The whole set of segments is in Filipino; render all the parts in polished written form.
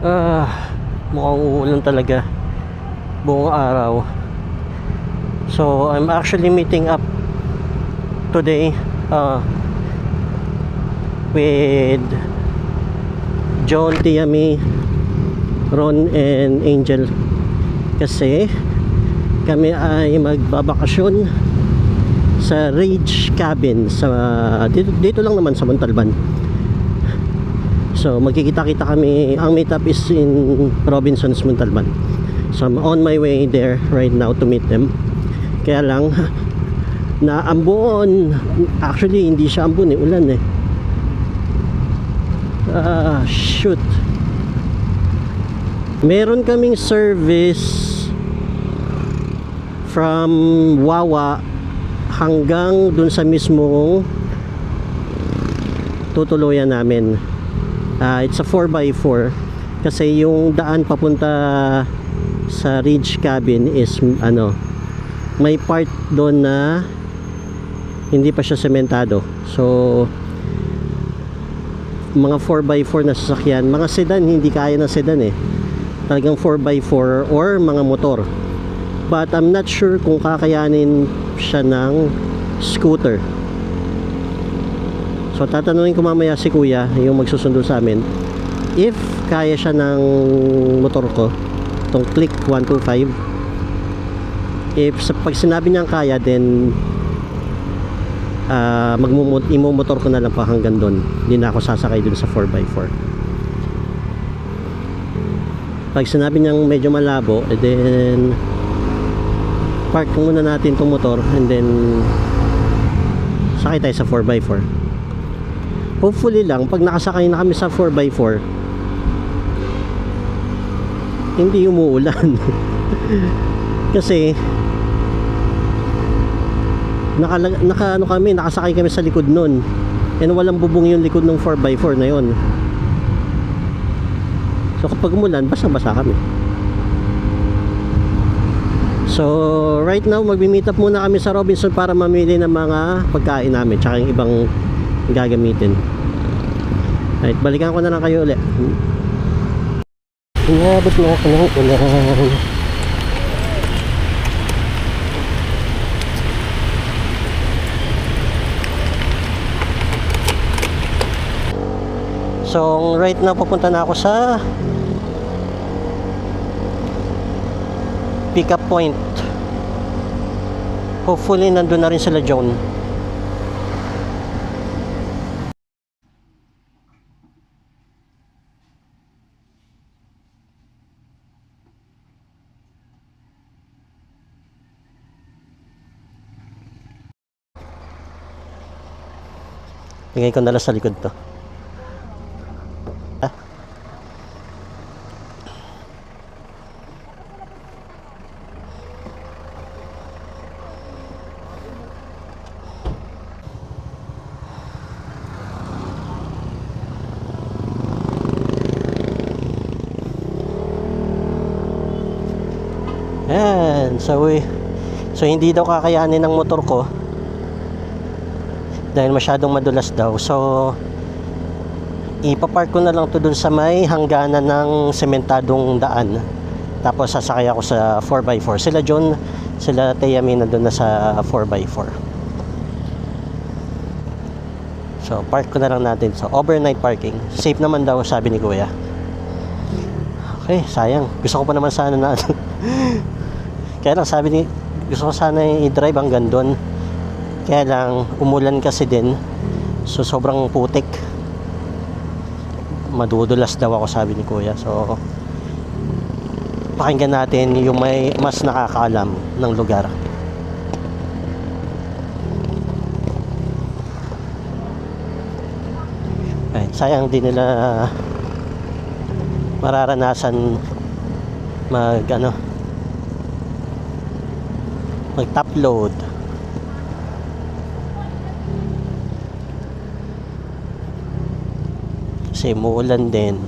Ah, mukhang uulan talaga buong araw. So I'm actually meeting up today with John, Tiami, Ron, and Angel, kasi kami ay magbabakasyon sa Ridge Cabin sa dito lang naman sa Montalban. So magkikita-kita kami. Ang meetup is in Robinsons, Montalban. So I'm on my way there right now to meet them. Kaya lang na ambon. Actually hindi siya ambon eh, ulan eh. Shoot. Meron kaming service from Wawa hanggang dun sa mismong tutuluyan namin. It's a 4x4 kasi yung daan papunta sa Ridge Cabin is may part doon na hindi pa siya sementado. So mga 4x4 na sasakyan, mga sedan hindi kaya ng sedan eh, talagang 4x4 or mga motor. But I'm not sure kung kakayanin siya ng scooter. So tatanungin ko mamaya si kuya, yung magsusundo sa amin, if kaya siya ng motor ko, itong Click 125. If pag sinabi niyang kaya, then imo-motor ko na lang pa hanggang doon. Hindi na ako sasakay dun sa 4x4. Pag sinabi niyang medyo malabo, then park muna natin itong motor and then sakay tayo sa 4x4. Hopefully lang pag nakasakay na kami sa 4x4 hindi umuulan. Kasi nakasakay kami sa likod nun and walang bubong yung likod ng 4x4 na yun. So kapag umulan, basang-basa kami. So right now magmi-meet up muna kami sa Robinson para mamili ng mga pagkain namin tsaka yung ibang gagamitin. Right, balikan ko na lang kayo ulit. Inabot na ako ng ulan. So right now pupunta na ako sa pick up point. Hopefully nandun na rin sila John. Lagay ko na lang sa likod to. Ayan, so hindi daw kakayanin ng motor ko dahil masyadong madulas daw. So ipapark ko na lang to dun sa may hangganan ng sementadong daan, tapos sasakay ako sa 4x4. Sila John, sila Teyami na dun na sa 4x4. So park ko na lang natin. So overnight parking, safe naman daw sabi ni kuya. Okay, sayang, gusto ko pa naman sana na kaya lang sabi ni, gusto ko sana i-drive hanggang doon. Kaya lang umulan kasi din, so sobrang putik, madudulas daw ako sabi ni kuya. So pakinggan natin yung may mas nakakaalam ng lugar. Ay, sayang din nila mararanasan mag top load. Kasi muulan din.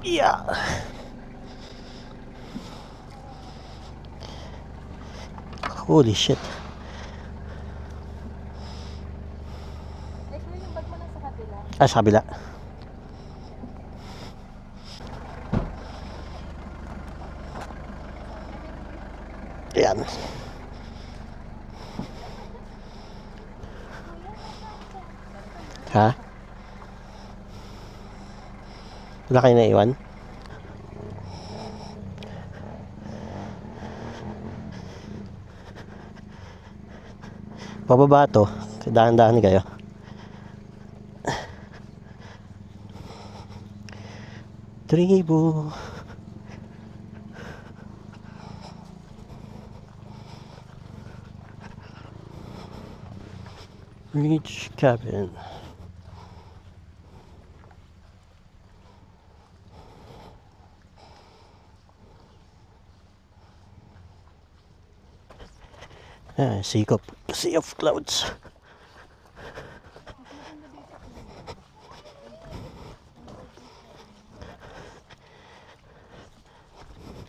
Yeah. Holy shit. Like, yung bag mo na sa kabila. Ah, sa kabila. Ayan. Ha? Wala kayo naiwan? Pababa to. Dahan-dahan kayo. Tribo. Reach cabin. Ah, sikop. Sea of clouds.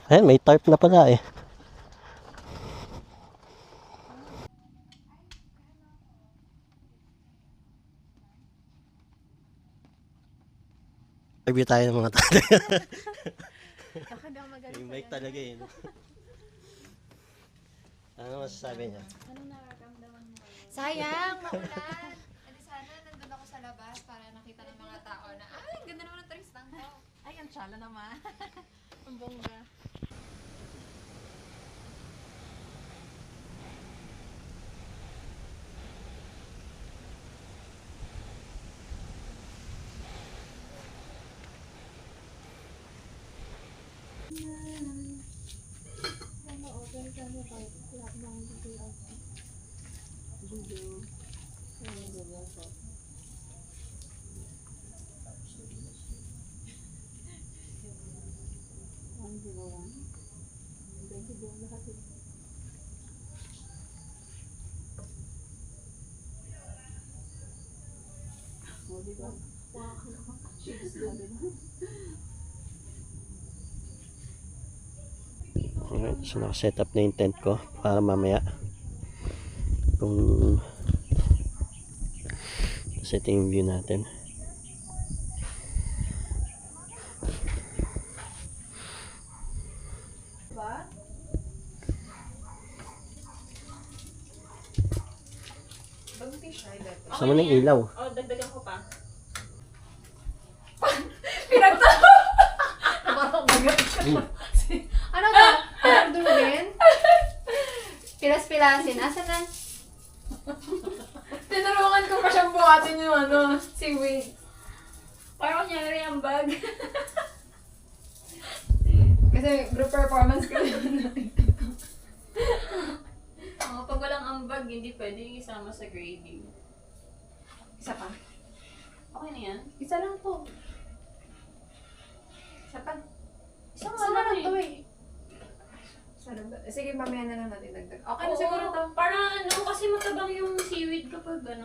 Ayan, may tarp na pala eh. Review tayo ng mga tatay. Baka di ako magaling Yung sa bike talaga eh. Ano masasabi niya? Anong nararamdaman mo? Sayang, maulan. Edi sana nandun ako sa labas para nakita ng mga tao na, ay, ang ganda naman ng Tristan ko. Ay, ang tsala naman. Ang bongga. Alright, so naka-set up na yung tent ko para mamaya kung set yung view natin. Sama ng ilaw. Oh, dagdagan ko pa. Parang magat ka. Ano to? Parang durugin? Pilas-pilasin. Asan na? Tinulungan ko pa siyang buhatin yung seaweed. Parang nangyari ang bag. Kasi group performance ko yun. Pag walang ambag, hindi pwede isama sa grading. Isa pa? Okay na yan? Isa lang to. Isa pa? Isa na lang to eh. Sige, mamaya na lang natin dagdag. Okay na siguro to. Para kasi matabang yung seaweed kapag Okay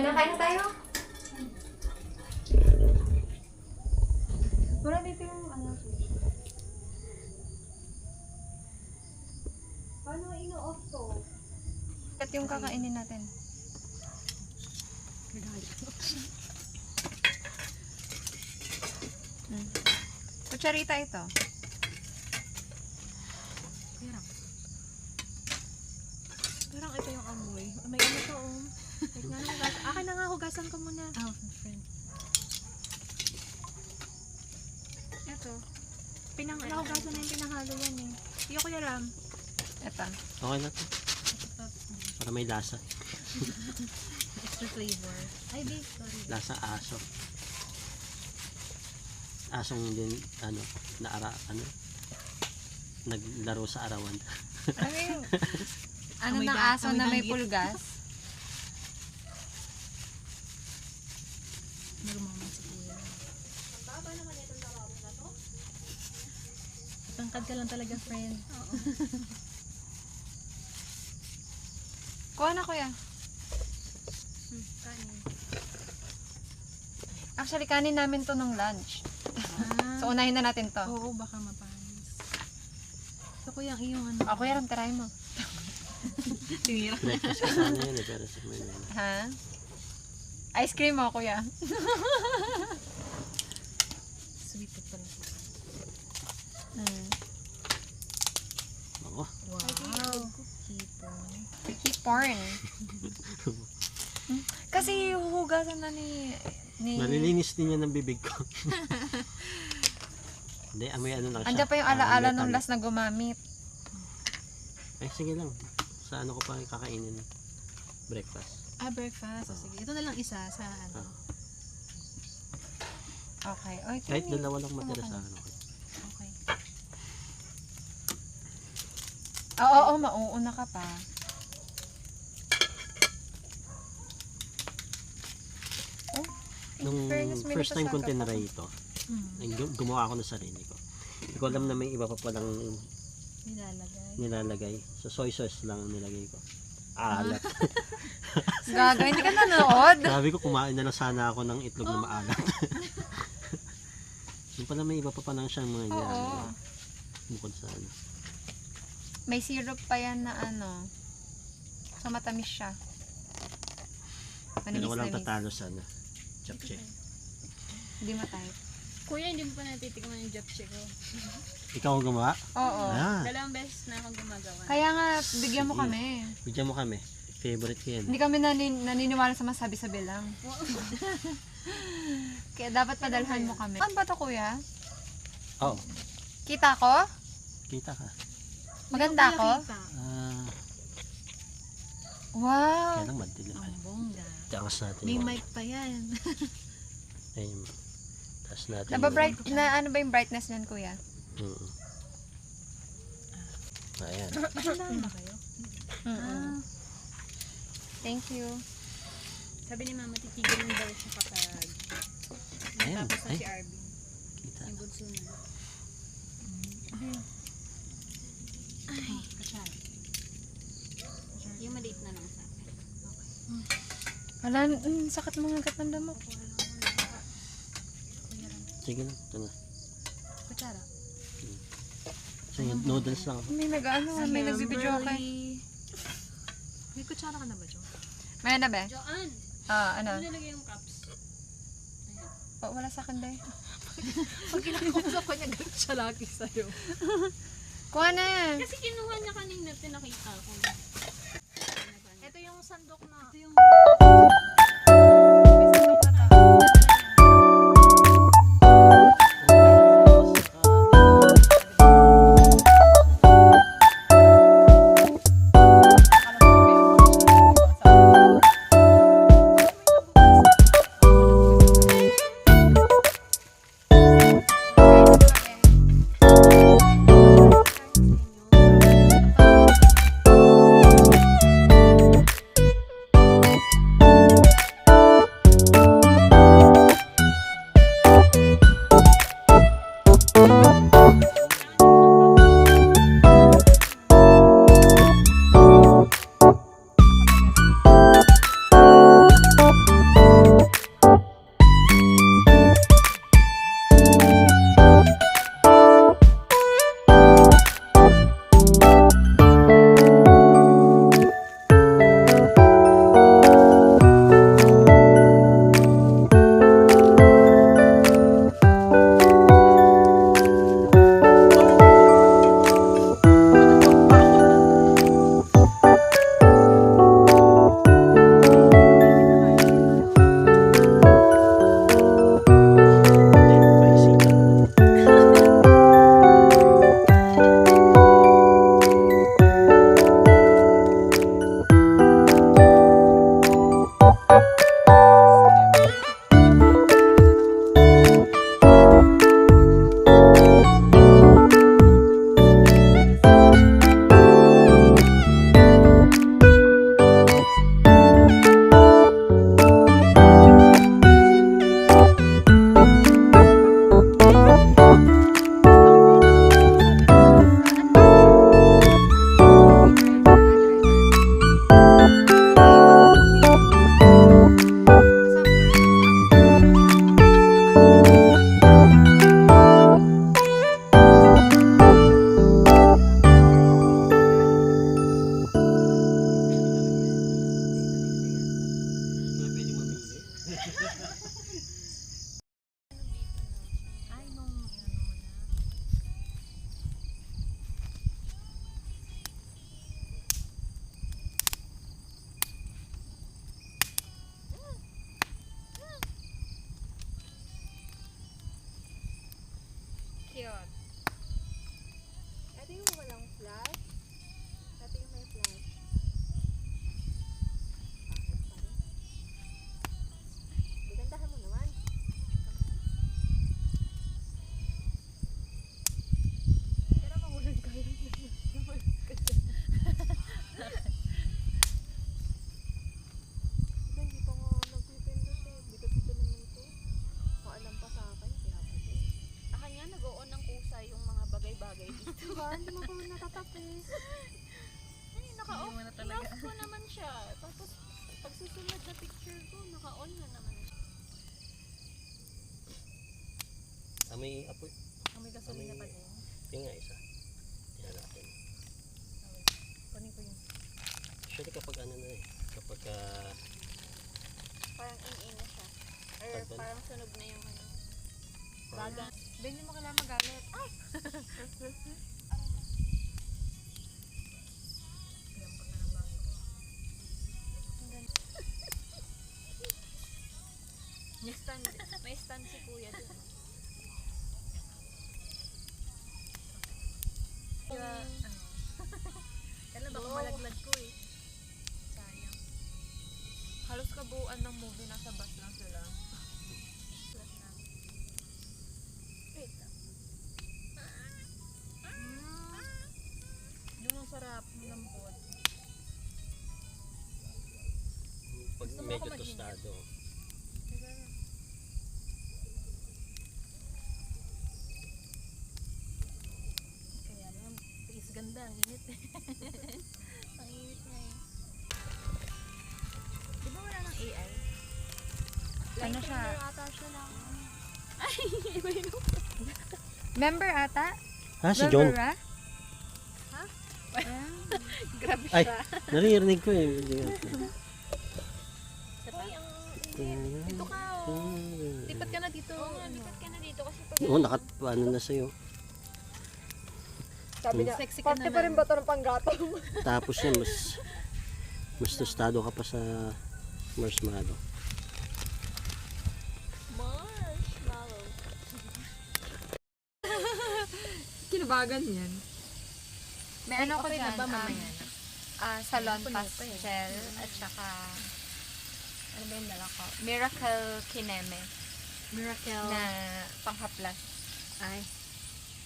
na, kain na tayo. Wala dito yung Paano ino-off to? At yung kakainin natin. Kutsarita ito. Parang ito yung amoy. May ano to akin na nga, hugasan ko muna. Oh, friend. Ito. Nahugasan na yung pinahalo yan eh. Hindi ko alam. Ito. Okay na to. Para may lasa. Extra flavor. Ay, di. Sorry. Lasa aso. Asong din, naglaro sa arawan. Ano yung... Ano Amoy ng da- aso amoy na may danggit. pulgas? Narumaman si Kuya. Tangkad ka lang talaga, friend. Oo. Kuha na, kuya. Kanin. Actually, kanin namin to nung lunch. So, unahin na natin to. Oo, baka mapanis. So, kuya, ang iyong ano? Ako yan, try mo. Tinira. Breakfast ka sana yun eh, pero sa mga Ha? Ice cream mo, kuya. Sweet pa pala. Mm. Ako. Wow. Heat porn. Kasi huhugasan na ni... Malilinis din yan ng bibig ko. Hindi, amoy ano lang siya. Andiyan pa yung alaala nung last na gumamit. Ay, sige lang. Sa ano ko pa kakainin? Breakfast. Breakfast. Sige, ito na lang isa sa ano. Okay. Oy, Kahit Timmy. dalawa lang matira sa ano. Okay. Oo, mauuna ka pa. Oh, in Nung fairness, may first time kong nasasaga pa. tinry ito, gumawa ako ng sarili ko. Hindi ko alam na may iba pa palang Nilalagay. nilalagay. So, soy sauce lang ang nilagay ko. Alat. Gaga, hindi ka nanood? Sabi ko, kumain na lang sana ako ng itlog na maalat. Yung pala may iba pa palang siyang mga Oo. nilalagay. Bukod sa ano. May syrup pa yan na ano. So, matamis siya. Pero walang Manamis-namis. tatalo sa ano. Japchae. Hindi ma-type. Kuya, hindi mo pa natitikman yung japchae ko. Ikaw ang gumawa? Oo. Ah, Dalawang beses na ako gumagawa. Kaya nga, bigyan mo Sige. kami. bigyan mo kami. Favorite ko yan. Hindi kami naniniwala sa masabi-sabi lang. Kaya dapat padalhan mo kami. Ano ba to, kuya? Oo. Kita ko? Kita ka. Maganda ako? Ah, Wow! kaya lang madilim. Ang bongga. Tiangas natin. May yung- mic pa yan. Ayun. Taas natin. Naba-bright, na ano ba yung brightness niyan, kuya? Ayan. Saan ba kayo? Mm-mm. Thank you. Sabi ni Mama, titigil daw siya kapag Ayan. tapos na Ay, si Arvin. kita. Yung bunso na. Ay, kasyari. Yung maliit na lang sa akin. Wala, sakit mga gatanda mo. Sige lang. Ito na. Kutsara. So, noodles lang ako. May nag-ano, may nagbibidyo ka. May kutsara ka na ba, Jo? May na ba? Joanne! Ah, ano? Ano nilagay yung cups? Oh, wala sa akin, day. Pag kinakausap ko niya, ganun siya lagi sa'yo. Kuha na. Kasi kinuha niya kanina, tinakita ko. Ito yung sandok na. Ito yung... Ay, nung ano mo na. Cute. Ito yung walang flash. Ito yung may flash. Bakit pa rin? Bigandahan mo naman. Pero mahulog kayo. Hindi pa nga nagpipindot eh. Bito-bito naman ito. Maalam pa sa akin. Kaya pa din. Akin nga, nag-on ng kusa yung mga bagay-bagay dito. Diba? Hindi mo pa natatapis. Ay, naka-off. In-off ko naman siya. Tapos, pag susunod na picture ko, naka-on na naman siya. Amoy apoy. May gasolina pa Amoy- din. Yung nga isa. Tingnan natin. Kunin ko yun. Actually kapag ano na eh. Kapag Parang in na siya. Or Pagod? parang sunog na yung ano. parang- Baga. Ben, hindi mo kailangan magalit. Ay! May stand, may stand si kuya dun. Kaya, kailan baka Go. malaglag ko eh. Sayang. Halos kabuuan ng movie, nasa bus lang sila. Plus na. Wait lang. Yung ang sarap, ang lambot. pag Gusto mo medyo ako mag-ingat? tostado. Kaya lang, tiis ganda, ang init eh. Ang init nga eh. Di ba wala ng AI? Ano siya? Ata siya lang. Member ata? Ah, si John. Ha? Grabe Ay, siya. naririnig ko eh. Dito ka oh. Lipat ka na dito. Oo nga, lipat ka na dito kasi pag Oo, ano na sa'yo. Sabi niya, Sexy ka parte naman. pa rin ba ito ng panggatong? Tapos yan, mas tostado ka pa sa marshmallow. marshmallow. Kinabagan yan. May ano ko Okay dyan, na ba mamaya salon Puno pa eh. pastel at saka ano ba yung dala ko? Miracle Kineme Miracle. na panghaplas. Ay,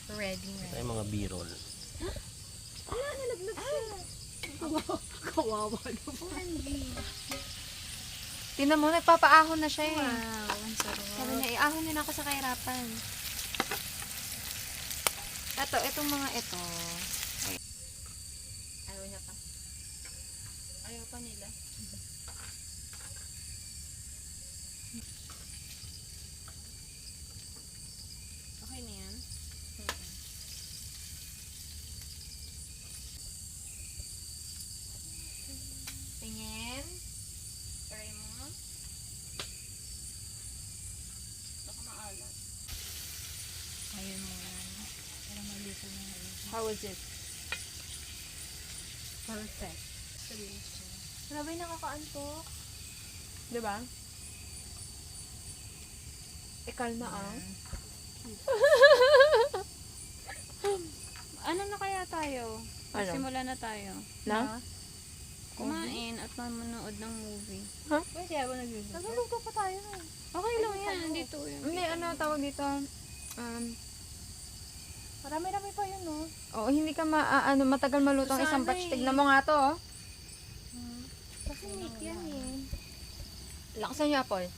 ready na. Ito yung mga b-roll. Kawawa naman. Tingnan mo, nagpapaahon na siya eh. Wow, ang sarap. Sabi niya, iahon niya na ako sa kahirapan. Itong mga ito. Ayaw niya pa. Ayaw pa nila. Okay na yan? Tingin. Try mo. Baka maalat. Ayun mo yan. Para malito na yun. How was it? Perfect. Grabe nakakaantok. Diba? Kalma ang. Ano na kaya tayo? Ano? Simula na tayo. Na? Kumain at manonood ng movie. Pwede ako nag-video. Naguluto pa tayo. Okay lang yan. Dito yun. Hindi, ano tawag dito? Marami-rami pa yun, no? Oo, hindi ka matagal malutong Sana isang batch. eh. Tignan mo nga to, oh. Kasi meat yan eh. Lakasan niyo, Apple.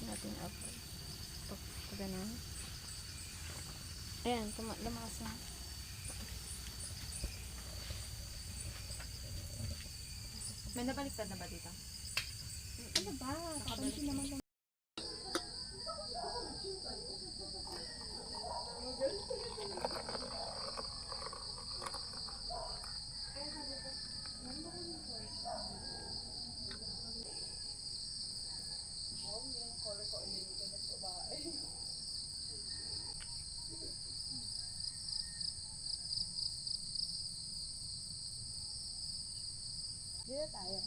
Natin up. Pag ganun. Ayan, lumakas na. May nabaliktad na ba dito? Ano ba? Kapansin naman lang. Dito tayo.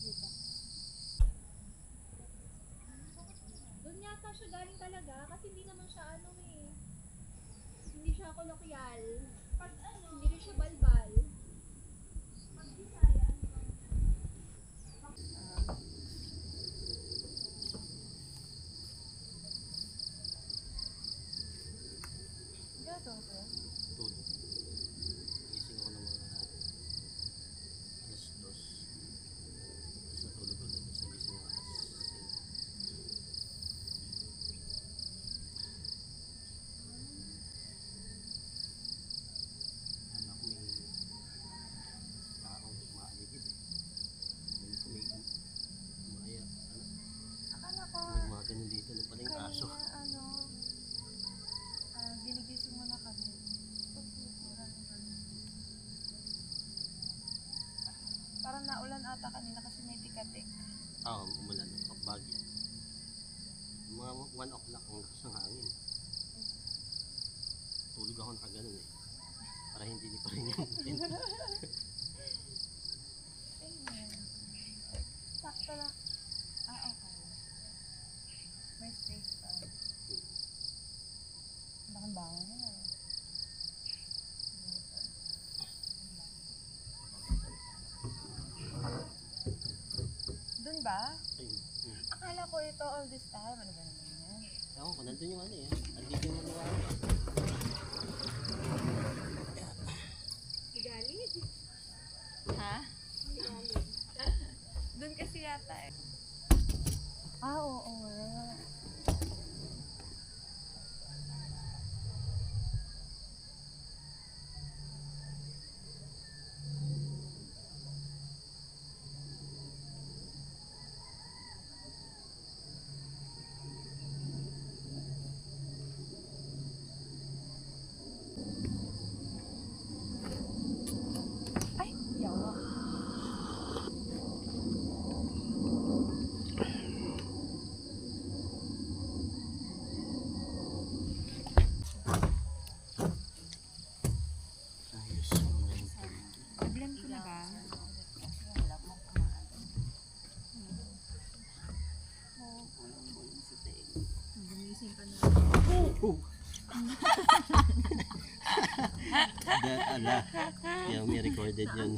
Dito. Doon yata siya galing talaga kasi hindi naman siya ano eh. Hindi siya kolokyal. Pag ano? Hindi rin siya balbal. Pag Bisaya. Gato ko. Tulog. Gising ako ng mga alas 2. Tapos natulog ulit. Tapos nagising ako alas 6. Anak ko may taong maaligid eh. Hindi ko may umaya. Akala ko May mga ganun dito. Ano pala yung aso? kanina ginigising mo na kami. Pagsusuran mo kami. Parang naulan ata kanina kasi may tikatik. Umulan. Pagbagya. Mga 1 o'clock ang lakas ng hangin. Tulog ako nakaganon eh. Para hindi ni pa rin yung Ayun. Sakto lang. Okay. May space pa. Bakang bangon na lang. Dun ba? Ayun. Akala ko ito all this time. Ano ba naman yan? Ewan ko, nandun yung ano eh. Andito yung ano. Galit? Ha? Galit. Doon kasi yata eh. Oo nga. Ay, yawa. Ayos. Blend ko na ba? Gumising pa na. Oh! Ala. Yeah, may recorded yun.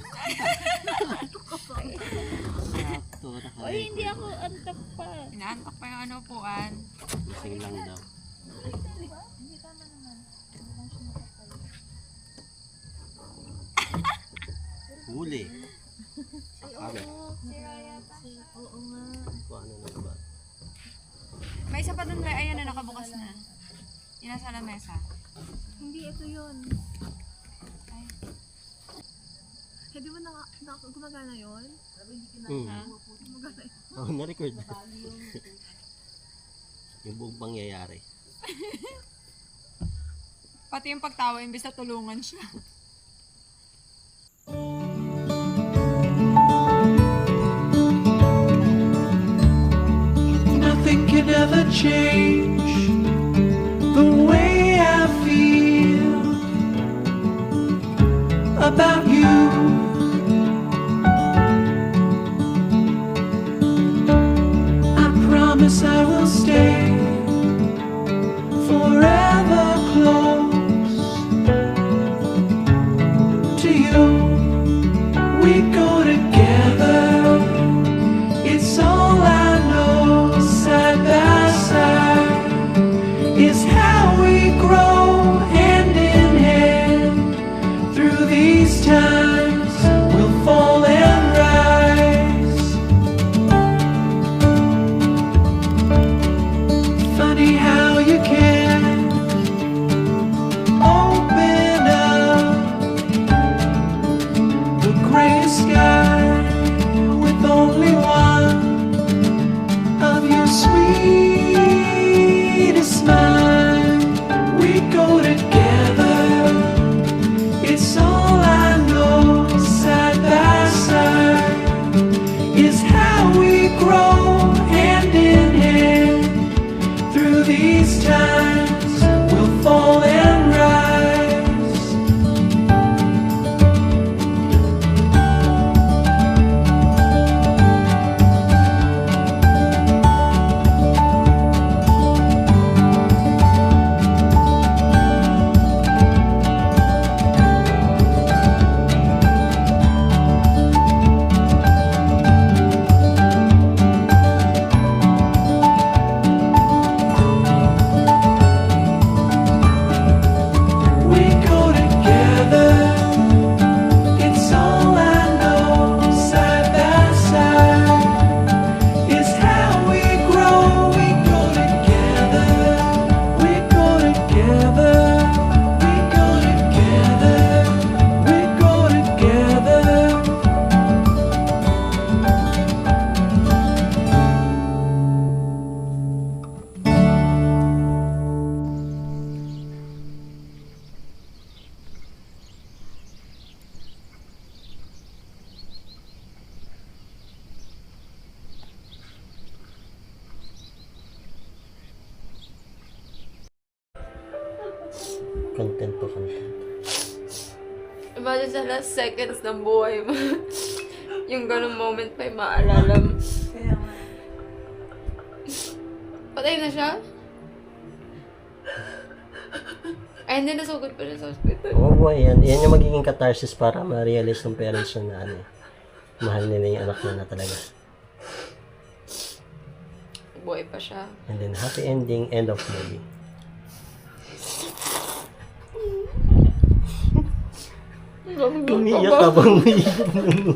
Sakto. Oy, hindi ako antok pa. Inaantok pa yung ano upuan. Gising lang daw. Hindi tama naman. Hindi lang siya nakapal. Huli. Sakala. Sira yata siya. Oo nga. Kung ano na ba? May isa pa doon, ayan na nakabukas na. Yung nasa lamesa. Hindi, ito yun. Ay. Hindi mo gumagana yun? Gumagana yun. Oh, na-record. Yung buong pangyayari. Pati yung pagtawa, imbes na tulungan siya. Nothing can ever change the way I feel about you. I promise I will stay forever close to you. We go together. It's all I know. Side by side is how we grow, hand in hand. Through these times, we'll fall and rise. Content to content. Imagine sa last seconds ng buhay mo. Yung ganung moment pa yung maalala mo. Kaya nga. Patay na siya? Ay, hindi, nasugod pa siya sa hospital. Oo, boy. Yan yung magiging catharsis para ma-realize ng parents niya na ano, mahal nila yung anak niya na talaga. Buhay pa siya. And then, happy ending, end of movie. Umiyak habang umiiyak ng